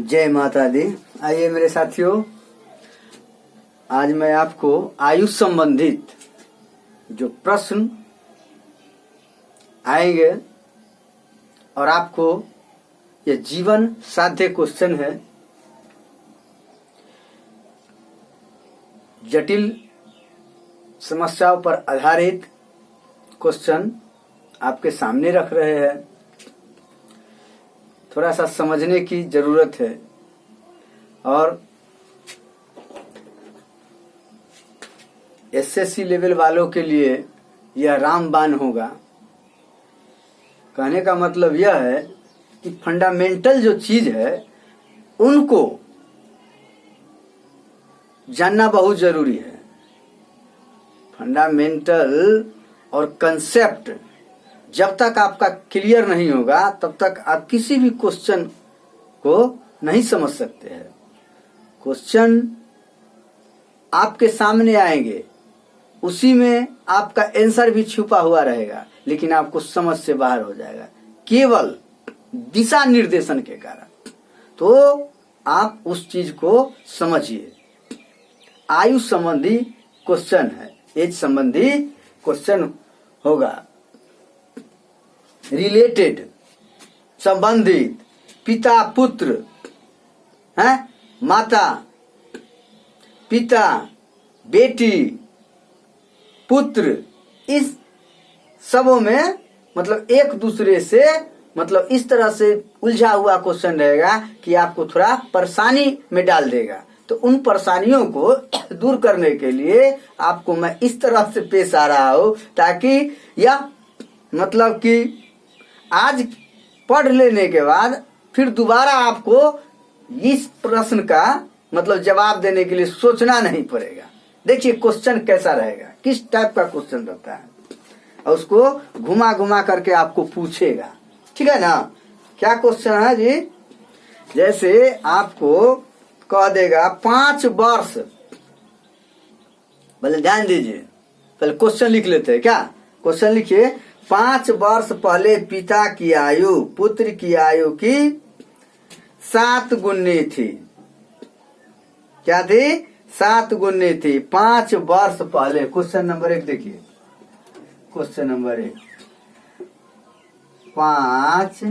जय माता दी। आइए मेरे साथियों, आज मैं आपको आयुष संबंधित जो प्रश्न आएंगे और आपको ये जीवन साध्य क्वेश्चन है, जटिल समस्याओं पर आधारित क्वेश्चन आपके सामने रख रहे हैं। थोड़ा सा समझने की जरूरत है और एसएससी लेवल वालों के लिए यह रामबाण होगा। कहने का मतलब यह है कि फंडामेंटल जो चीज है उनको जानना बहुत जरूरी है। फंडामेंटल और कंसेप्ट जब तक आपका क्लियर नहीं होगा तब तक आप किसी भी क्वेश्चन को नहीं समझ सकते हैं। क्वेश्चन आपके सामने आएंगे, उसी में आपका आंसर भी छुपा हुआ रहेगा, लेकिन आपको समझ से बाहर हो जाएगा केवल दिशा निर्देशन के कारण। तो आप उस चीज को समझिए। आयु संबंधी क्वेश्चन है, एज संबंधी क्वेश्चन होगा। रिलेटेड, संबंधित, पिता पुत्र है, माता पिता बेटी पुत्र, इस सबों में मतलब एक दूसरे से मतलब इस तरह से उलझा हुआ क्वेश्चन रहेगा कि आपको थोड़ा परेशानी में डाल देगा। तो उन परेशानियों को दूर करने के लिए आपको मैं इस तरह से पेश आ रहा हूं ताकि यह मतलब कि आज पढ़ लेने के बाद फिर दोबारा आपको इस प्रश्न का मतलब जवाब देने के लिए सोचना नहीं पड़ेगा। देखिए क्वेश्चन कैसा रहेगा, किस टाइप का क्वेश्चन रहता है और उसको घुमा घुमा करके आपको पूछेगा। ठीक है ना। क्या क्वेश्चन है जी? जैसे आपको कह देगा 5 वर्ष, भले ध्यान दीजिए, पहले क्वेश्चन लिख लेते हैं। क्या क्वेश्चन लिखिए? 5 वर्ष पहले पिता की आयु पुत्र की आयु की 7 गुनी थी। क्या थी? 7 गुनी थी 5 वर्ष पहले। क्वेश्चन नंबर 1 देखिए, क्वेश्चन नंबर 1, 5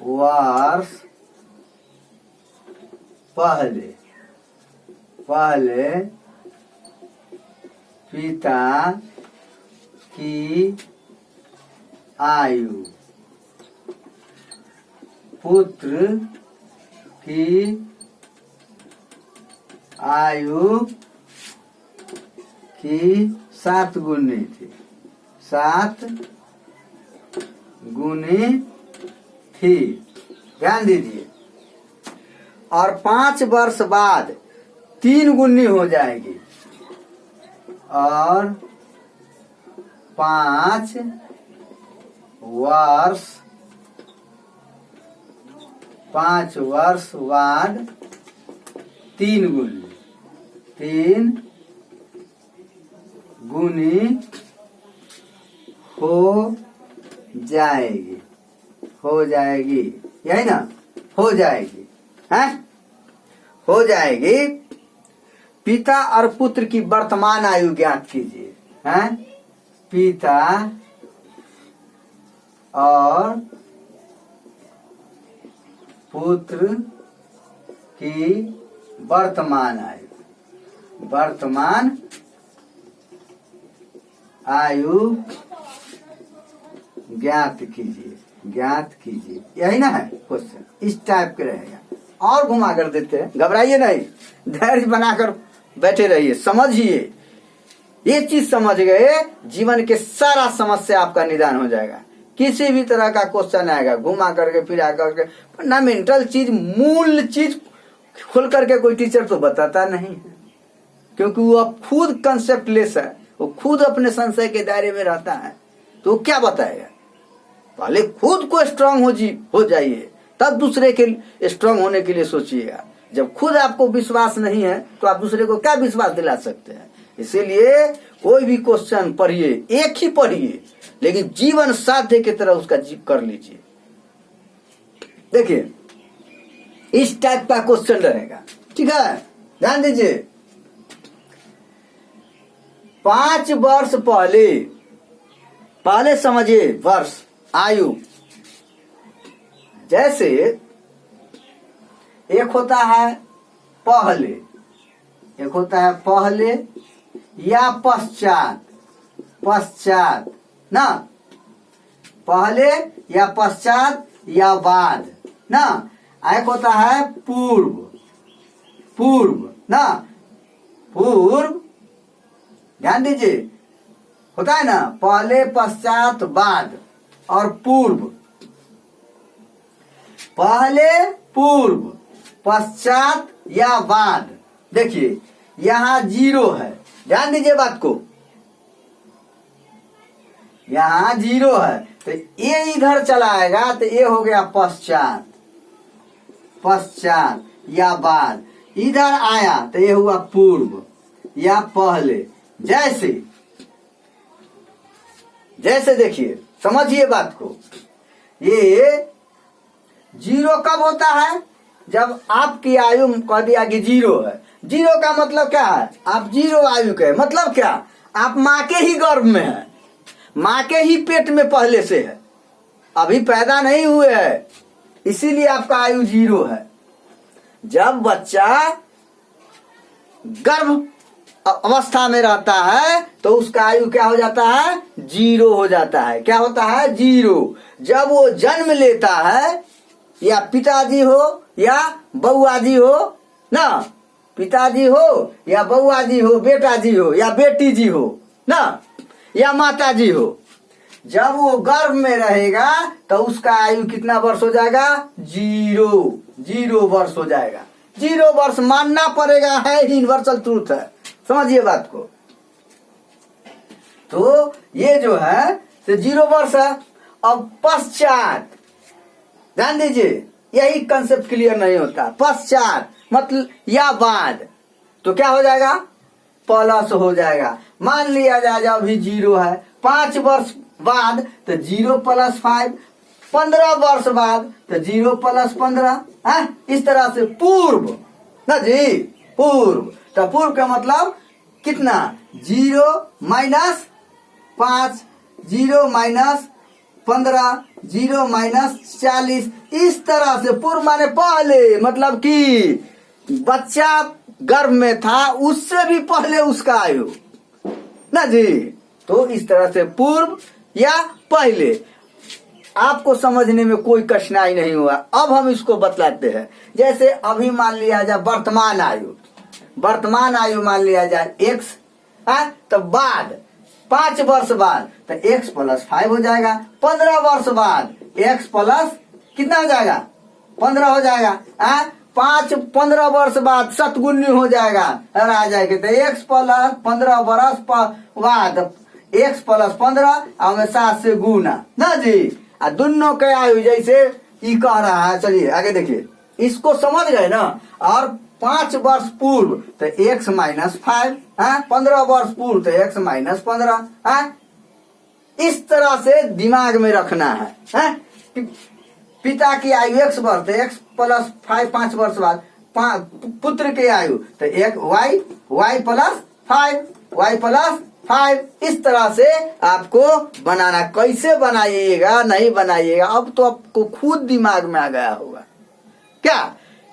वर्ष पहले पिता की आयु पुत्र की आयु की 7 गुनी थी। 7 गुनी थी, ध्यान दीजिए। और 5 वर्ष बाद 3 गुनी हो जाएगी और 5 वर्ष बाद 3 गुनी हो जाएगी, यही ना? हो जाएगी, हैं? हो जाएगी। पिता और पुत्र की वर्तमान आयु ज्ञात कीजिए, हैं? पिता और पुत्र की वर्तमान आयु ज्ञात कीजिए, यही ना है क्वेश्चन। इस टाइप के रहेगा। और घुमा कर देते हैं, घबराइए नहीं, धैर्य बनाकर बैठे रहिए, समझिए। ये चीज समझ गए, जीवन के सारा समस्या आपका निदान हो जाएगा। किसी भी तरह का क्वेश्चन आएगा, घुमा करके फिर आकर के फंडामेंटल चीज, मूल चीज खोल करके कोई टीचर तो बताता नहीं है, क्योंकि वो अब खुद कंसेप्ट लेस है, वो खुद अपने संशय के दायरे में रहता है। तो वो क्या बताएगा? पहले खुद को स्ट्रांग हो जाइए, तब दूसरे के स्ट्रांग होने के लिए सोचिएगा। जब खुद आपको विश्वास नहीं है तो आप दूसरे को क्या विश्वास दिला सकते हैं? इसीलिए कोई भी क्वेश्चन पढ़िए, एक ही पढ़िए, लेकिन जीवन साध्य की तरह उसका कर लीजिए। देखिए इस टाइप का क्वेश्चन रहेगा, ठीक है, ध्यान दीजिए। 5 वर्ष पहले, पहले समझिए वर्ष, आयु, जैसे एक होता है पहले, एक होता है पहले या पश्चात, पश्चात ना, पहले या पश्चात या बाद ना, एक होता है पूर्व, पूर्व ना, पूर्व, ध्यान दीजिए, होता है ना पहले पश्चात बाद और पूर्व, पहले पूर्व पश्चात या बाद। देखिए यहां 0 है, ध्यान दीजिए बात को, यहां 0 है तो ये इधर चला आएगा तो ये हो गया पश्चात, पश्चात या बाद, इधर आया तो ये हुआ पूर्व या पहले। जैसे जैसे देखिए समझिए बात को, ये 0 कब होता है, जब आपकी आयु कह दिया कि 0 है। 0 का मतलब क्या है, आप 0 आयु के, मतलब क्या, आप माँ के ही गर्भ में है, माँ के ही पेट में पहले से है, अभी पैदा नहीं हुए है, इसीलिए आपका आयु 0 है। जब बच्चा गर्भ अवस्था में रहता है तो उसका आयु क्या हो जाता है, 0 हो जाता है। क्या होता है, 0। जब वो जन्म लेता है, या पिताजी हो या बउआजी हो ना, पिताजी हो या बउआजी हो, बेटाजी हो या बेटी जी हो ना, या माताजी हो, जब वो गर्भ में रहेगा तो उसका आयु कितना वर्ष हो जाएगा, 0 वर्ष हो जाएगा। 0 वर्ष मानना पड़ेगा, है यूनिवर्सल ट्रूथ है, समझिए बात को। तो ये जो है तो 0 वर्ष है। अब पश्चात, ध्यान दीजिए, यही कंसेप्ट क्लियर नहीं होता। पश्चात मतलब या बाद, तो क्या हो जाएगा, प्लस हो जाएगा। मान लिया जाए अभी 0 है, 5 वर्ष बाद तो 0 + 5, 15 वर्ष बाद तो 0 + 15, इस तरह से पूर्व ना जी, पूर्व। तो पूर्व का मतलब कितना, 0 - 5, 0 - 15, 0 - 40, इस तरह से पूर्व माने पहले, मतलब कि बच्चा गर्भ में था उससे भी पहले उसका आयु ना जी। तो इस तरह से पूर्व या पहले, आपको समझने में कोई कठिनाई नहीं हुआ। अब हम इसको बतलाते हैं। जैसे अभी मान लिया जाए वर्तमान आयु, वर्तमान आयु मान लिया जाए x, तो बाद 5 वर्ष बाद तो x + 5 हो जाएगा। 15 वर्ष बाद x प्लस कितना हो जाएगा, 15 हो जाएगा। 15 वर्ष बाद शतगुनी हो जाएगा और आ जाएगा तो x + 15 वर्ष बाद x + 15 और 7 से गुना ना जी। दोनों के आयु जैसे ई कह रहा है, चलिए आगे देखिए, इसको समझ गए ना। और 5 वर्ष पूर्व तो x - 5, 15 वर्ष पूर्व तो x - 15, इस तरह से दिमाग में रखना है। पिता की आयु x वर्ष तो x + 5, 5 वर्ष बाद पुत्र की आयु तो एक y + 5, y + 5, इस तरह से आपको बनाना। कैसे बनाइएगा नहीं बनाइएगा अब तो आपको खुद दिमाग में आ गया होगा, क्या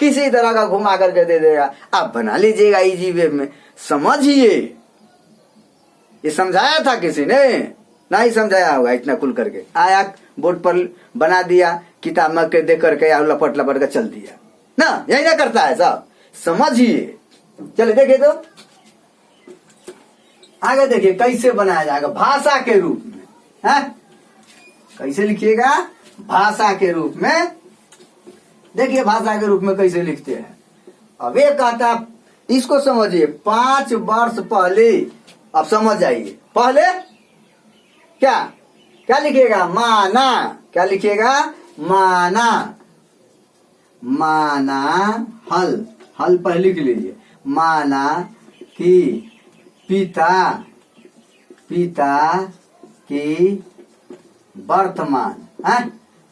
किसी तरह का घुमा करके दे देगा, आप बना लीजिएगा इजी वे में। समझिए, ये समझाया था किसी ने, नहीं समझाया होगा, इतना खुल करके आया बोर्ड पर बना दिया, किताब में के देख करके या लपट लपट कर चल दिया ना, यही ना करता है साहब। समझिए, चलिए देखिए तो आगे देखिए कैसे बनाया जाएगा भाषा के रूप में। कैसे लिखिएगा, भाषा के रूप में। देखिए भाषा के रूप में कैसे लिखते हैं। अब ये कहता, इसको समझिए, 5 वर्ष पहले, अब समझ जाइए, पहले क्या क्या लिखिएगा, माना। क्या लिखिएगा, माना, माना, हल पहले लिख लीजिए। माना कि पिता की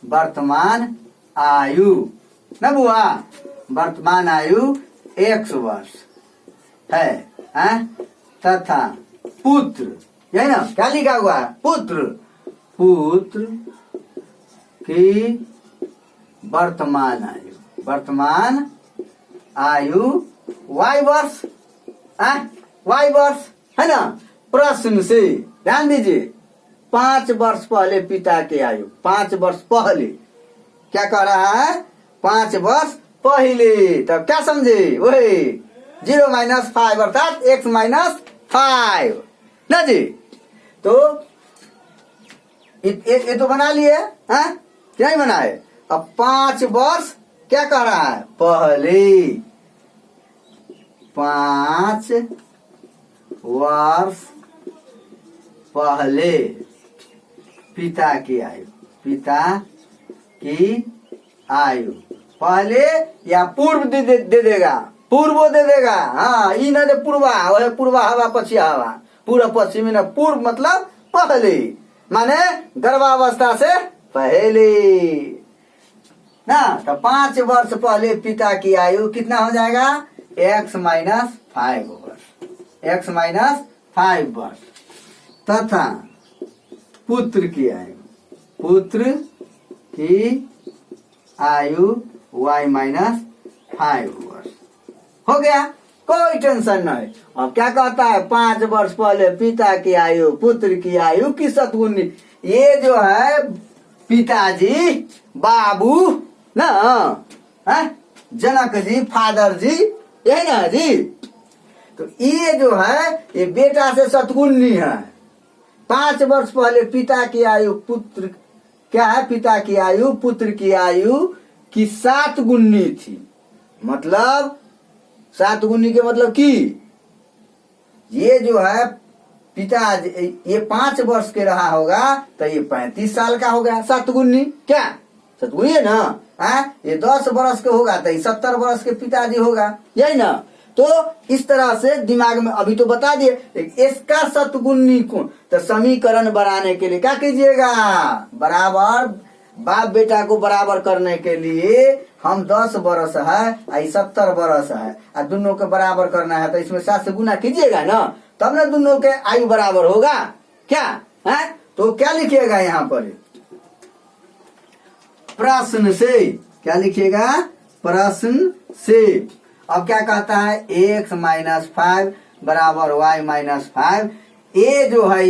वर्तमान आयु न बुआ, वर्तमान आयु 1 वर्ष है, तथा पुत्र, यही ना क्या लिखा हुआ है, पुत्र की वर्तमान आयु y वर्ष, y वर्ष है ना। प्रश्न से ध्यान दीजिए, 5 वर्ष पहले पिता की आयु, 5 वर्ष पहले, क्या कह रहा है, 5 वर्ष पहले, तब क्या समझे, वही 0 - 5 अर्थात x - 5 ना जी। तो ये तो बना लिए, क्या ही बनाए। अब 5 वर्ष क्या कह रहा है, पहले, 5 वर्ष पहले पिता की आयु, पहले या पूर्व दे देगा, पूर्व दे देगा, हाँ, ई न दे पूर्वा, वह पूर्वा हवा पश्चिम हवा, पूर्व पश्चिमी न, पूर्व मतलब पहले, माने गर्भावस्था से पहले ना। तो 5 वर्ष पहले पिता की आयु कितना हो जाएगा, x - 5 वर्ष, x - 5 वर्ष, तथा पुत्र की आयु y - 5 वर्ष। हो गया, कोई टेंशन नहीं। अब क्या कहता है, 5 वर्ष पहले पिता की आयु, पुत्र की आयु की सतगुनी, ये जो है पिताजी, बाबू ना, जनक जी, फादर जी, यही ना जी। तो ये जो है ये बेटा से सतगुनी है। 5 वर्ष पहले पिता की आयु, पुत्र क्या है, पिता की आयु पुत्र की आयु की 7 गुनी थी, मतलब 7 गुनी के मतलब की ये जो है पिता, ये 5 वर्ष के रहा होगा तो ये 35 साल का हो गया, 7 गुनी क्या, 7 गुनी है ना, ये 10 वर्ष के होगा तो ये 70 वर्ष के पिताजी होगा, यही ना। तो इस तरह से दिमाग में अभी तो बता दिए, इसका सतगुनी को तो समीकरण बनाने के लिए क्या कीजिएगा, बराबर बाप बेटा को बराबर करने के लिए हम 10 वर्ष है, 70 वर्ष है, और दोनों के बराबर करना है तो इसमें 7 से गुना कीजिएगा ना, तब ना दोनों के आयु बराबर होगा क्या है। तो क्या लिखिएगा यहाँ पर, प्रश्न से, क्या लिखिएगा, प्रश्न से। अब क्या कहता है, x - 5 बराबर y - 5, ये जो है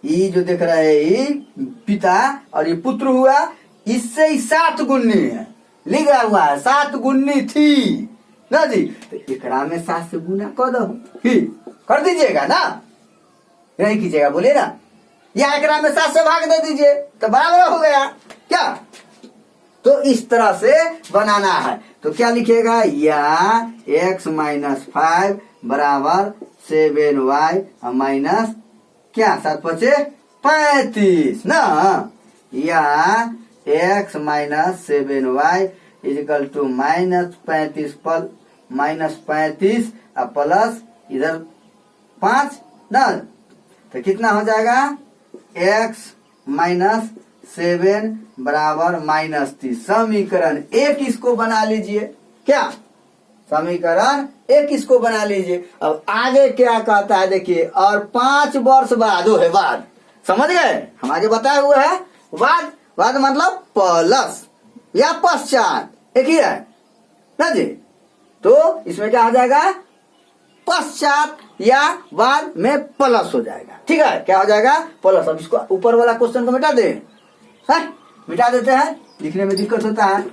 ये जो देख रहे हैं ये पिता और ये पुत्र हुआ, इससे ही 7 गुनी है, लिखा हुआ है 7 गुनी थी ना जी। तो एकरा में 7 से गुना कर दो, कर दीजिएगा ना, नहीं कीजिएगा बोलिए ना, या एकरा में 7 से भाग दे दीजिए तो बराबर हो गया क्या। तो इस तरह से बनाना है। तो क्या लिखिएगा, या x - 5 बराबर 7y माइनस क्या, 7 × 5 = 35 ना, या x - 7y -35 -35 प्लस इधर 5 ना, तो कितना हो जाएगा, x - 7 बराबर -30। समीकरण 1 इसको बना लीजिए, क्या, समीकरण 1 इसको बना लीजिए। अब आगे क्या कहता है देखिए, और 5 वर्ष बाद, वो है बाद, समझ गए, हम आगे बताए हुए है, बाद मतलब प्लस या पश्चात, एक ही है ना जी। तो इसमें क्या हो जाएगा, पश्चात या बाद में प्लस हो जाएगा, ठीक है, क्या हो जाएगा, प्लस। अब इसको ऊपर वाला क्वेश्चन को मिटा दे, मिटा देते हैं, लिखने में दिक्कत होता है।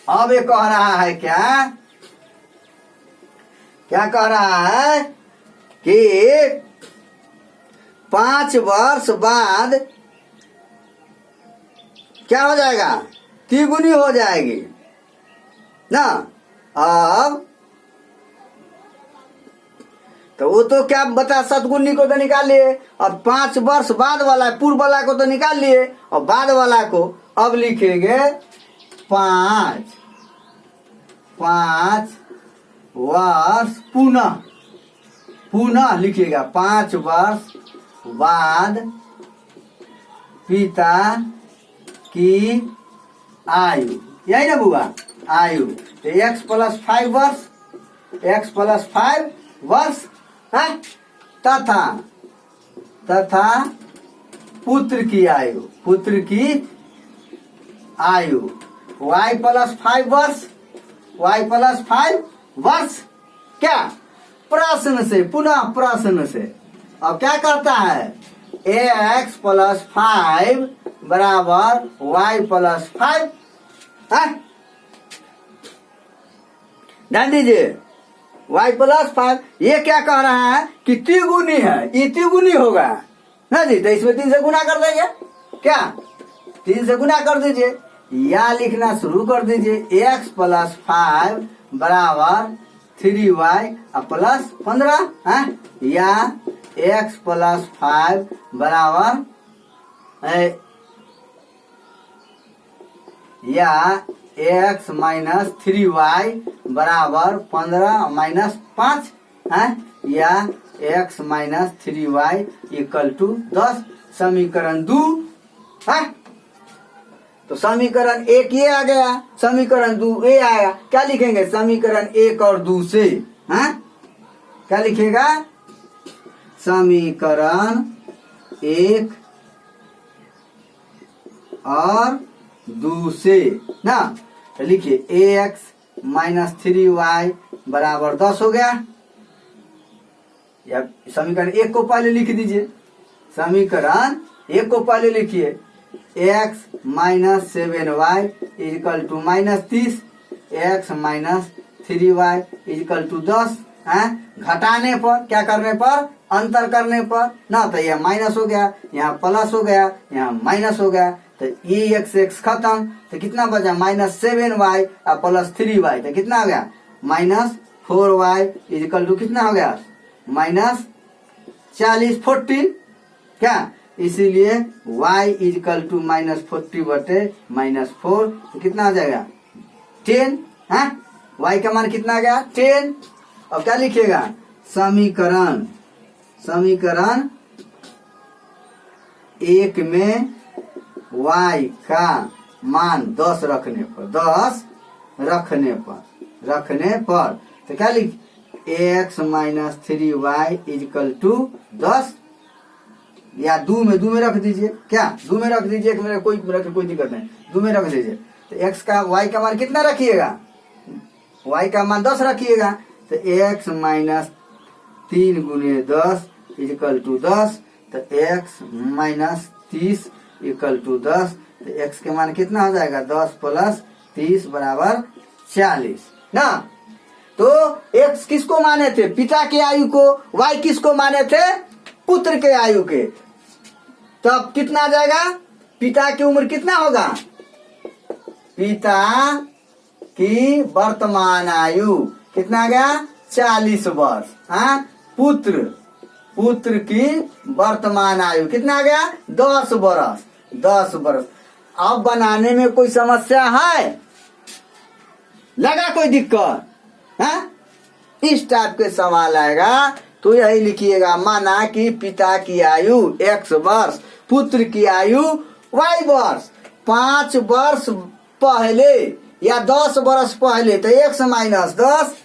अब ये कह रहा है क्या कह रहा है कि 5 वर्ष बाद क्या हो जाएगा, 3 गुनी हो जाएगी ना। अब तो वो तो क्या बता, सतगुनी को तो निकाल लिए। अब 5 वर्ष बाद वाला, पूर्व वाला को तो निकाल लिए, और बाद वाला को अब लिखेंगे 5 वर्ष पुनः लिखिएगा 5 वर्ष बाद पिता की आयु, यही ना बुआ, आयु। तो x + 5 वर्ष, x + 5 वर्ष है, तथा पुत्र की आयु, y + 5 वर्ष, y + 5 वर्ष। क्या प्रश्न से, पुनः प्रश्न से। अब क्या करता है, x + 5 बराबर y + 5 है, ध्यान दीजिए, y + 5। ये क्या कह रहा है कि त्रिगुणी है, ये त्रिगुणी होगा ना जी, तो इसमें 3 से गुना कर देंगे। क्या 3 से गुना कर दीजिए, या लिखना शुरू कर दीजिए, x + 5 बराबर 3y + 15 है, या x + 5 बराबर या x - 3y बराबर 15 - 5 है, या x - 3y = 10। समीकरण 2 है। तो समीकरण 1 ये आ गया, समीकरण 2 ये आया। क्या लिखेंगे, समीकरण 1 और 2 से, हाँ क्या लिखेगा, समीकरण 1 और 2 से ना। तो लिखिए ax - 3y बराबर 10 हो गया। या समीकरण 1 को पहले लिख दीजिए, समीकरण 1 को पहले लिखिए, x - 7y = -30, x - 3y = 10 है। घटाने पर, क्या करने पर, अंतर करने पर ना, तो यह माइनस हो गया, यहाँ प्लस हो गया, यहाँ माइनस हो गया, तो ये x खत्म, तो कितना बचा, -7y + 3y, तो कितना हो गया, -4y = कितना हो गया, -40 40। क्या, इसीलिए y = -40 बटे -4, तो कितना आ जाएगा 10 है। y का मान कितना आ गया 10। अब क्या लिखिएगा, समीकरण 1 में y का मान 10 रखने पर तो क्या लिख, x - 3y = 10, या 2 में रख दीजिए। क्या 2 में रख दीजिए, मेरे कोई दिक्कत नहीं, 2 में रख दीजिए। तो x का, y का मान कितना रखिएगा, y का मान 10 रखिएगा। तो x - 3 × 10 = 10, तो x - 30 = 10, तो x के मान कितना हो जाएगा, 10 + 30 बराबर 40 ना। तो x किसको माने थे, पिता के आयु को, y किसको माने थे, पुत्र के आयु के। तो अब कितना आ जाएगा, पिता की उम्र कितना होगा, पिता की वर्तमान आयु कितना आ गया, 40 वर्ष। हाँ, पुत्र की वर्तमान आयु कितना आ गया, 10 वर्ष। अब बनाने में कोई समस्या है, लगा कोई दिक्कत है, इस टाइप के सवाल आएगा तो यही लिखिएगा, माना कि पिता की आयु x वर्ष, पुत्र की आयु y वर्ष। 5 वर्ष पहले या 10 वर्ष पहले तो x - 10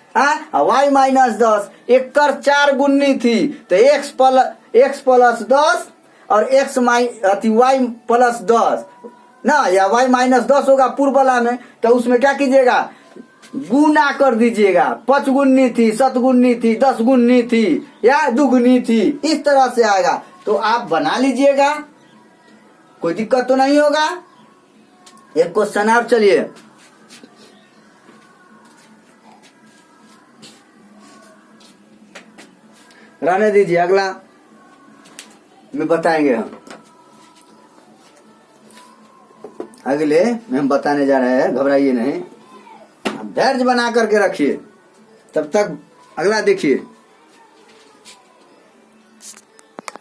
y - 10, एक कर 4 गुनी थी, तो x + 10 और y + 10 ना, या y - 10 होगा पूर्व वाला में, तो उसमें क्या कीजिएगा, गुना कर दीजिएगा। 5 गुनी थी, 7 गुनी थी, 10 गुनी थी, या दुगुनी थी, इस तरह से आएगा। तो आप बना लीजिएगा, कोई दिक्कत तो नहीं होगा। एक क्वेश्चन आप, चलिए रहने दीजिए, अगला में बताएंगे हम, अगले में हम बताने जा रहे हैं, घबराइए नहीं, धैर्य बना करके रखिए। तब तक अगला देखिए।